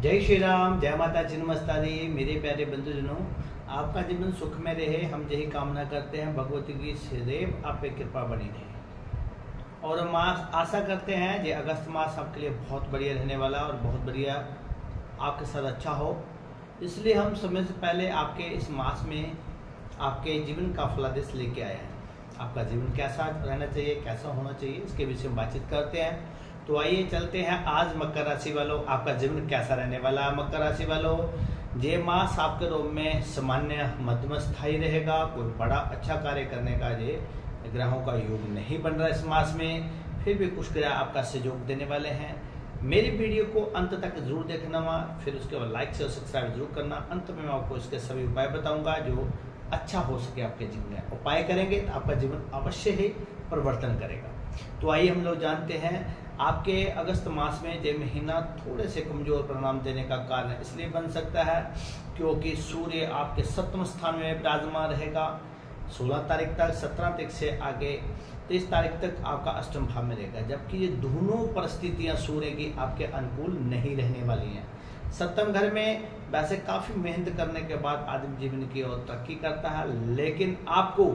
जय श्री राम, जय माता चिन्मस्तारी। मेरे प्यारे बंधुजनों, आपका जीवन सुख में रहे, हम यही कामना करते हैं। भगवती की सदैव आप पे कृपा बनी रहे और हम आशा करते हैं कि अगस्त मास आपके लिए बहुत बढ़िया रहने वाला और बहुत बढ़िया आपके साथ अच्छा हो। इसलिए हम समय से पहले आपके इस मास में आपके जीवन का फलादेश लेके आए हैं। आपका जीवन कैसा रहना चाहिए, कैसा होना चाहिए, इसके विषय में बातचीत करते हैं। तो आइए चलते हैं। आज मकर राशि वालों, आपका जीवन कैसा रहने वाला है। मकर राशि वालों, ये मास आपके रोग में सामान्य मध्यम स्थायी रहेगा। कोई बड़ा अच्छा कार्य करने का ये ग्रहों का योग नहीं बन रहा इस मास में, फिर भी कुछ ग्रह आपका सहयोग देने वाले हैं। मेरी वीडियो को अंत तक जरूर देखना, फिर उसके बाद लाइक से सब्सक्राइब जरूर करना। अंत में मैं आपको इसके सभी उपाय बताऊंगा जो अच्छा हो सके आपके जीवन में। उपाय करेंगे तो आपका जीवन अवश्य ही परिवर्तन करेगा। तो आइए हम लोग जानते हैं, आपके अगस्त मास में ये महीना थोड़े से कमजोर परिणाम देने का कारण इसलिए बन सकता है क्योंकि सूर्य आपके 7वें स्थान में विराजमान रहेगा 16 तारीख तक। 17 तारीख से आगे 23 तारीख तक आपका अष्टम भाव में रहेगा, जबकि ये दोनों परिस्थितियां सूर्य की आपके अनुकूल नहीं रहने वाली हैं। 7वें घर में वैसे काफ़ी मेहनत करने के बाद आदमी जीवन की ओर तरक्की करता है, लेकिन आपको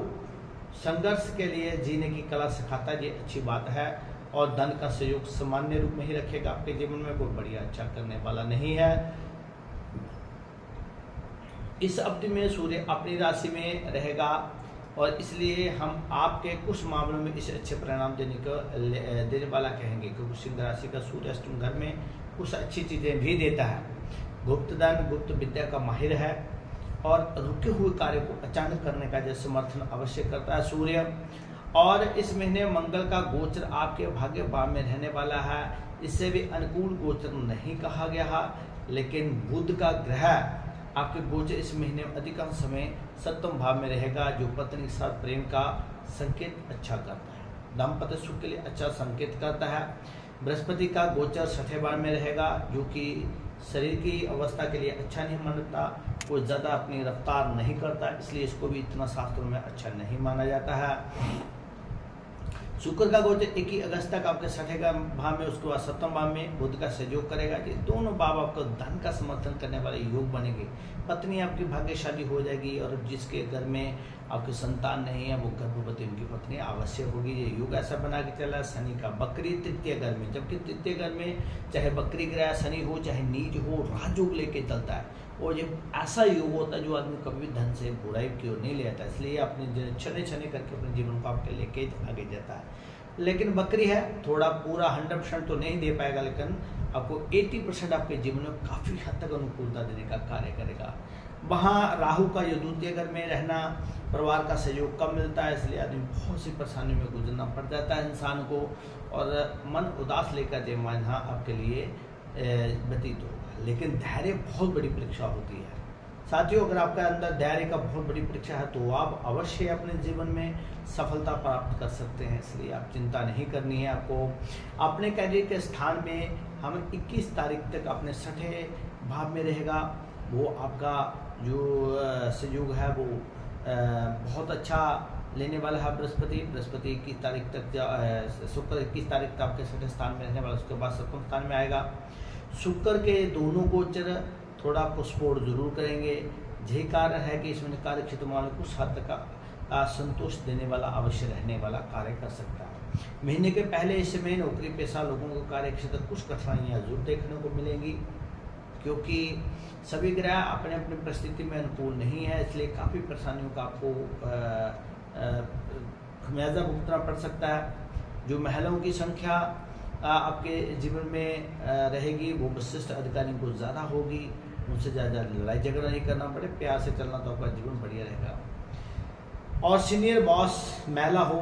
संघर्ष के लिए जीने की कला सिखाता है, ये अच्छी बात है। और धन का सहयोग सामान्य रूप में ही रखेगा आपके जीवन में, कोई बढ़िया अच्छा करने वाला नहीं है। इस अवधि में सूर्य अपनी राशि में रहेगा और इसलिए हम आपके कुछ मामलों में इसे अच्छे परिणाम देने वाला कहेंगे, क्योंकि सिंह राशि का सूर्य अष्टम घर में कुछ अच्छी चीजें भी देता है। गुप्त धन, गुप्त विद्या का माहिर है और रुके हुए कार्य को अचानक करने का जो समर्थन अवश्य करता है सूर्य। और इस महीने मंगल का गोचर आपके भाग्य भाव में रहने वाला है। इससे भी अनुकूल गोचर नहीं कहा गया है, लेकिन बुध का ग्रह आपके गोचर इस महीने में अधिकांश समय 7वें भाव में रहेगा, जो पत्नी के साथ प्रेम का संकेत अच्छा करता है, दाम्पत्य सुख के लिए अच्छा संकेत करता है। बृहस्पति का गोचर 6ठे भाव में रहेगा, जो कि शरीर की अवस्था के लिए अच्छा नहीं मानता, कोई ज़्यादा अपनी रफ्तार नहीं करता, इसलिए इसको भी इतना शास्त्रों में अच्छा नहीं माना जाता है। शुक्र का गोचर 21 अगस्त तक आपके 6ठे भाव में, उसके बाद 7वें भाव में बुध का सहयोग करेगा। कि दोनों भाव आपको धन का समर्थन करने वाले योग बनेंगे। पत्नी आपकी भाग्यशाली हो जाएगी और जिसके घर में आपकी संतान नहीं है वो गर्भवती उनकी पत्नी अवश्य होगी। ये योग ऐसा बना के चला। शनि का बकरी तृतीय घर में, जबकि तृतीय घर में चाहे बकरी ग्रह शनि हो चाहे नीच हो, राजयोग लेके चलता है। और ये ऐसा योग होता है जो आदमी कभी भी धन से बुराई की ओर नहीं ले जाता, इसलिए अपने छने छने करके अपने जीवन को आपके लेके आगे जाता है। लेकिन बकरी है, थोड़ा पूरा 100% तो नहीं दे पाएगा, लेकिन आपको 80% आपके जीवन में काफ़ी हद तक अनुकूलता देने का कार्य करेगा। वहाँ राहु का जो द्वितीय घर में रहना, परिवार का सहयोग कम मिलता है, इसलिए आदमी बहुत सी परेशानी में गुजरना पड़ जाता है इंसान को, और मन उदास लेकर ये महीना आपके लिए व्यतीत होगा। लेकिन धैर्य बहुत बड़ी परीक्षा होती है साथियों। अगर आपके अंदर धैर्य का बहुत बड़ी परीक्षा है तो आप अवश्य अपने जीवन में सफलता प्राप्त कर सकते हैं, इसलिए आप चिंता नहीं करनी है आपको। अपने कैरियर के स्थान में हम 21 तारीख तक अपने 6ठे भाव में रहेगा। वो आपका जो सहयोग है वो बहुत अच्छा लेने वाला है। बृहस्पति 21 तारीख तक, शुक्र 21 तारीख तक आपके 6ठे स्थान में रहने वाला, उसके बाद 7वें स्थान में आएगा। शुक्र के दोनों गोचर थोड़ा आपको सपोर्ट जरूर करेंगे। यही कारण है कि इसमें कार्य क्षेत्र वालों को हद तक संतोष देने वाला अवश्य रहने वाला कार्य कर सकता है। महीने के पहले इस समय नौकरी पेशा लोगों को कार्य क्षेत्र कुछ कठिनाइयाँ जरूर देखने को मिलेंगी, क्योंकि सभी ग्रह अपने अपनी परिस्थिति में अनुकूल नहीं है, इसलिए काफ़ी परेशानियों का आपको खमियाजा भुगतना पड़ सकता है। जो महिलाओं की संख्या आपके जीवन में रहेगी वो विशिष्ट अधिकारियों को ज़्यादा होगी, उनसे ज़्यादा लड़ाई झगड़ा नहीं करना पड़े, प्यार से चलना तो आपका जीवन बढ़िया रहेगा। और सीनियर बॉस महिला हो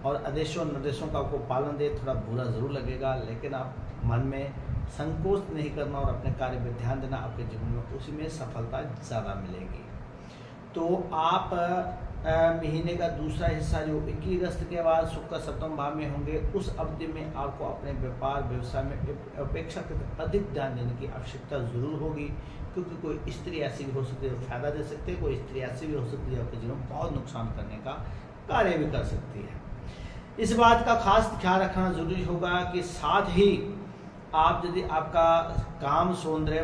और आदेशों निर्देशों का आपको पालन दे, थोड़ा बुरा ज़रूर लगेगा, लेकिन आप मन में संकोच नहीं करना और अपने कार्य पर ध्यान देना, आपके जीवन में उसी में सफलता ज़्यादा मिलेगी। तो आप महीने का दूसरा हिस्सा जो 21 अगस्त के बाद शुक्र 7वें भाव में होंगे, उस अवधि में आपको अपने व्यापार व्यवसाय में अपेक्षाकृत अधिक ध्यान देने की आवश्यकता जरूर होगी, क्योंकि कोई स्त्री ऐसी भी हो सकती है फायदा दे सकती है, कोई स्त्री ऐसी भी हो सकती है आपके जीवन में बहुत नुकसान करने का कार्य भी कर सकती है। इस बात का खास ख्याल रखना जरूरी होगा कि साथ ही आप यदि आपका काम सौंदर्य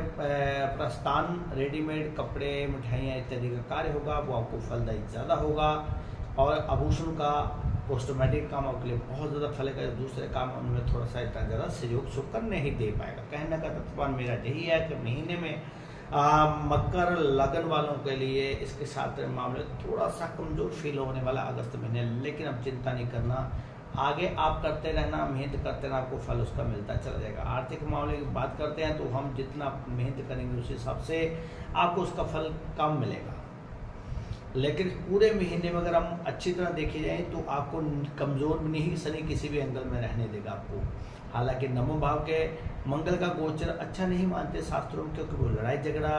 प्रस्थान रेडीमेड कपड़े मिठाइयाँ इत्यादि का कार्य होगा वो आपको फलदायी ज़्यादा होगा। और आभूषण का कॉस्मेटिक काम आपके लिए बहुत ज़्यादा फलेगा। दूसरे काम उनमें थोड़ा सा इतना ज़्यादा सहयोग शुक्र नहीं दे पाएगा। कहने का तत्व मेरा यही है कि महीने में मकर लगन वालों के लिए इसके साथ मामले थोड़ा सा कमज़ोर फील होने वाला अगस्त महीने, लेकिन अब चिंता नहीं करना, आगे आप करते रहना, मेहनत करते रहना, आपको फल उसका मिलता चला जाएगा। आर्थिक मामले की बात करते हैं तो हम जितना मेहनत करेंगे उस हिसाब से आपको उसका फल कम मिलेगा। लेकिन पूरे महीने में अगर हम अच्छी तरह देखे जाएं तो आपको कमज़ोर भी नहीं, शनि किसी भी एंगल में रहने देगा आपको। हालांकि नवम भाव के मंगल का गोचर अच्छा नहीं मानते शास्त्रों में, क्योंकि वो लड़ाई झगड़ा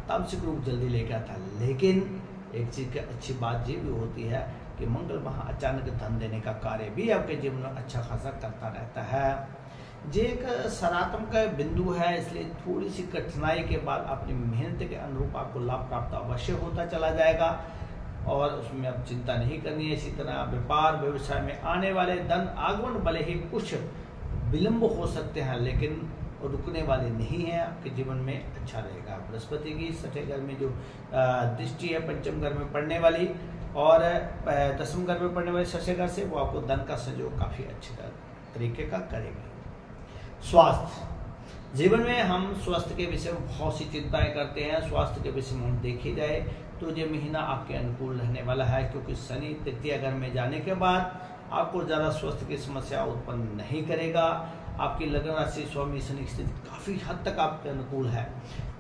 तामसिक रूप जल्दी लेकर आता है। लेकिन एक चीज़ की अच्छी बात ये भी होती है कि मंगल वहाँ अचानक धन देने का कार्य भी आपके जीवन में अच्छा खासा करता रहता है। ये एक सकारात्मक बिंदु है, इसलिए थोड़ी सी कठिनाई के बाद अपनी मेहनत के अनुरूप आपको लाभ प्राप्त अवश्य होता चला जाएगा और उसमें अब चिंता नहीं करनी है। इसी तरह व्यापार व्यवसाय में आने वाले धन आगमन भले ही कुछ विलंब हो सकते हैं, लेकिन रुकने वाले नहीं हैं। आपके जीवन में अच्छा रहेगा। बृहस्पति की छठे घर में जो दृष्टि है पंचम घर में पड़ने वाली और दसम घर में पड़ने वाले छठे घर से, वो आपको धन का संयोग काफ़ी अच्छे तरीके का करेगी। स्वास्थ्य, जीवन में हम स्वास्थ्य के विषय में बहुत सी चिंताएं करते हैं। स्वास्थ्य के विषय में हम देखे जाए तो ये महीना आपके अनुकूल रहने वाला है, क्योंकि शनि तृतीय घर में जाने के बाद आपको ज़्यादा स्वास्थ्य की समस्या उत्पन्न नहीं करेगा। आपकी लग्न राशि स्वामी शनि की स्थिति काफ़ी हद तक आपके अनुकूल है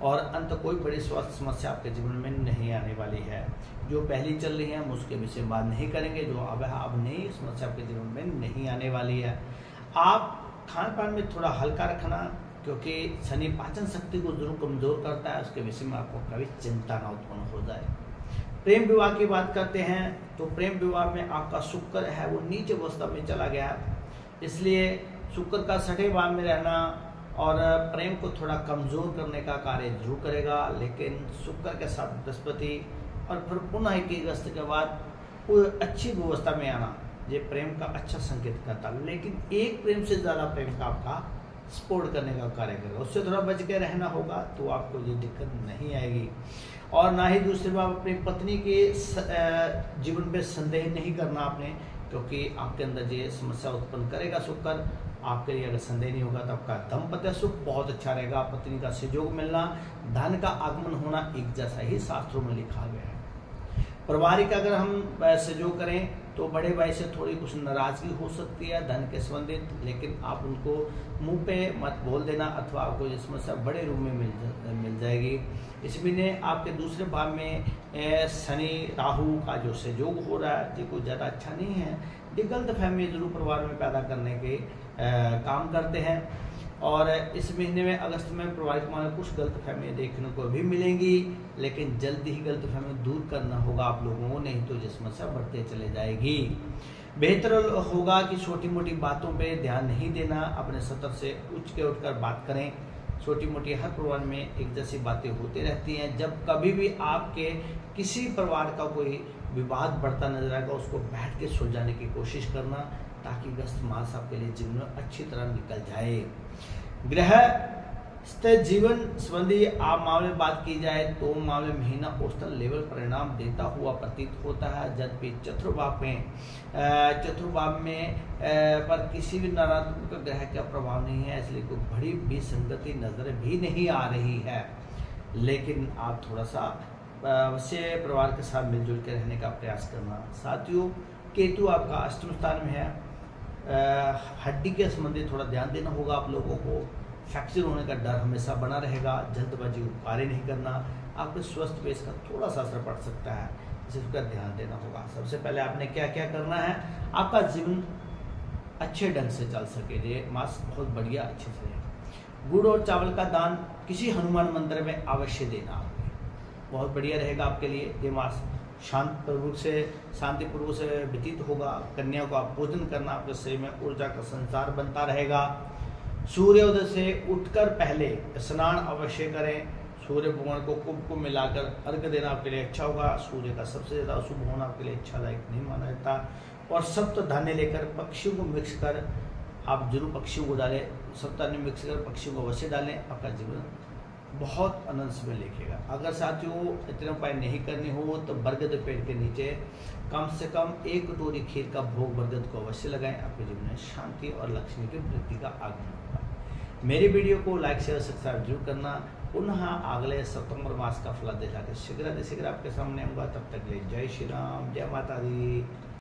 और अंत कोई बड़ी स्वास्थ्य समस्या आपके जीवन में नहीं आने वाली है। जो पहली चल रही है हम उसके विषय में बात नहीं करेंगे, जो अब नई समस्या आपके जीवन में नहीं आने वाली है। आप खान पान में थोड़ा हल्का रखना, क्योंकि शनि पाचन शक्ति को जरूर कमजोर करता है, उसके विषय में आपको कभी चिंता ना उत्पन्न हो जाए। प्रेम विवाह की बात करते हैं तो प्रेम विवाह में आपका शुक्र है वो नीच अवस्था में चला गया, इसलिए शुक्र का छठे भाव में रहना और प्रेम को थोड़ा कमजोर करने का कार्य जरूर करेगा। लेकिन शुक्र के साथ बृहस्पति और फिर पुनः 21 अगस्त के बाद वो अच्छी व्यवस्था में आना ये प्रेम का अच्छा संकेत करता है। लेकिन एक प्रेम से ज़्यादा प्रेम का आपका सपोर्ट करने का कार्य करेगा, उससे थोड़ा बच के रहना होगा तो आपको ये दिक्कत नहीं आएगी। और ना ही दूसरी बात, अपनी पत्नी के जीवन पे संदेह नहीं करना आपने, क्योंकि आपके अंदर ये समस्या उत्पन्न करेगा शुक्र। आपके लिए अगर संदेह नहीं होगा तो आपका दाम्पत्य सुख बहुत अच्छा रहेगा। पत्नी का सहयोग मिलना, धन का आगमन होना एक जैसा ही शास्त्रों में लिखा गया है। पारिवारिक अगर हम सहयोग करें तो बड़े भाई से थोड़ी कुछ नाराजगी हो सकती है धन के संबंधित, लेकिन आप उनको मुंह पे मत बोल देना अथवा आपको ये समस्या बड़े रूप में मिल जाएगी। इस महीने आपके दूसरे भाव में शनि राहु का जो सहयोग हो रहा है ये कोई ज़्यादा अच्छा नहीं है। ये गलतफहमी जरूर परिवार में पैदा करने के काम करते हैं और इस महीने में अगस्त में पारिवारिक मामले कुछ गलतफहमियाँ देखने को भी मिलेंगी, लेकिन जल्दी ही गलतफहमी दूर करना होगा आप लोगों को, नहीं तो ये समस्या बढ़ते चले जाएगी। बेहतर होगा कि छोटी मोटी बातों पे ध्यान नहीं देना, अपने सतर से उठ के उठकर बात करें। छोटी मोटी हर परिवार में एक जैसी बातें होती रहती हैं। जब कभी भी आपके किसी परिवार का कोई विवाद बढ़ता नजर आएगा उसको बैठ के सुलझाने की कोशिश करना, ताकि अगस्त मास आपके लिए जीवन में अच्छी तरह निकल जाए। ग्रह जीवन संबंधी आप मामले बात की जाए तो मामले महीना औसतन लेवल परिणाम देता हुआ प्रतीत होता है, जबकि चतुर्भाव में पर किसी भी नकारात्मक ग्रह का प्रभाव नहीं है, इसलिए कोई बड़ी भी संगति नजर भी नहीं आ रही है। लेकिन आप थोड़ा सा अवश्य परिवार के साथ मिलजुल के रहने का प्रयास करना। साथियों, केतु आपका अष्टम स्थान में है, हड्डी के संबंधित थोड़ा ध्यान देना होगा आप लोगों को। फ्रैक्चर होने का डर हमेशा बना रहेगा। जल्दबाजी को कार्य नहीं करना, आपके स्वास्थ्य पे इसका थोड़ा सा असर पड़ सकता है, इसका ध्यान देना होगा। सबसे पहले आपने क्या क्या करना है, आपका जीवन अच्छे ढंग से चल सके, ये मास बहुत बढ़िया अच्छे से है। गुड़ और चावल का दान किसी हनुमान मंदिर में अवश्य देना, आपने बहुत बढ़िया रहेगा आपके लिए। ये मास शांतिपूर्वक से व्यतीत होगा। कन्या को आप पूजन करना, आपके शरीर में ऊर्जा का संचार बनता रहेगा। सूर्योदय से उठकर पहले स्नान अवश्य करें। सूर्य भगवान को कुंभ मिलाकर अर्घ्य देना आपके लिए अच्छा होगा। सूर्य का सबसे ज़्यादा अशुभ होना आपके लिए अच्छादायक नहीं माना जाता। और सप्त धान्य लेकर पक्षियों को मिक्स कर आप जरूर पक्षियों को डालें। सप्ताह मिक्स कर पक्षियों को अवश्य डालें, आपका जीवन बहुत आनंद में लिखेगा। अगर साथियों इतने उपाय नहीं करने हो तो बरगद पेड़ के नीचे कम से कम 1 कटोरी खीर का भोग बरगद को अवश्य लगाएं, आपके जीवन में शांति और लक्ष्मी की वृद्धि का आगमन होगा। मेरी वीडियो को लाइक शेयर सब्सक्राइब जरूर करना। पुनः अगले सितंबर मास का फल दिखा के शीघ्र आपके सामने आऊँगा। तब तक ले जय श्री राम, जय माता दी।